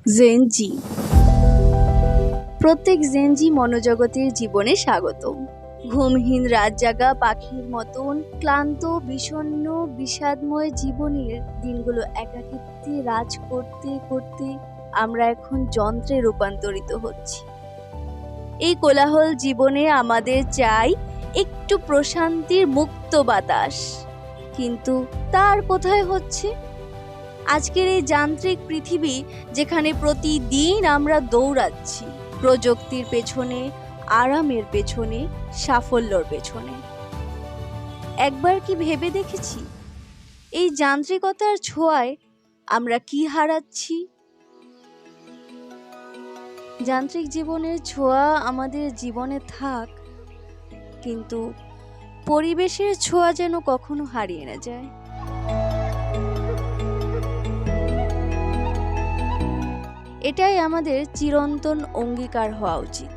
Gen Z. প্রত্যেক Gen Z মনোজগতের জীবনে স্বাগতম। ঘুমহীন রাত জাগা পাখির মতন ক্লান্ত, বিষণ্ণ, বিষাদময় জীবনের দিনগুলো একাকিত্বে রাজ করতে করতে আমরা এখন যন্ত্রে রূপান্তরিত হচ্ছি। এই কোলাহল জীবনে আমাদের চাই একটু প্রশান্তির মুক্ত বাতাস, কিন্তু তার কোথায় হচ্ছে? আজকের এই যান্ত্রিক পৃথিবী, যেখানে প্রতিদিন আমরা দৌড়াচ্ছি প্রযুক্তির পেছনে, আরামের পেছনে, সাফল্যর পেছনে, একবার কি ভেবে দেখেছি এই যান্ত্রিকতার ছোঁয়ায় আমরা কি হারাচ্ছি? যান্ত্রিক জীবনের ছোঁয়া আমাদের জীবনে থাক, কিন্তু পরিবেশের ছোঁয়া যেন কখনো হারিয়ে না যায়। এটাই আমাদের চিরন্তন অঙ্গীকার হওয়া উচিত।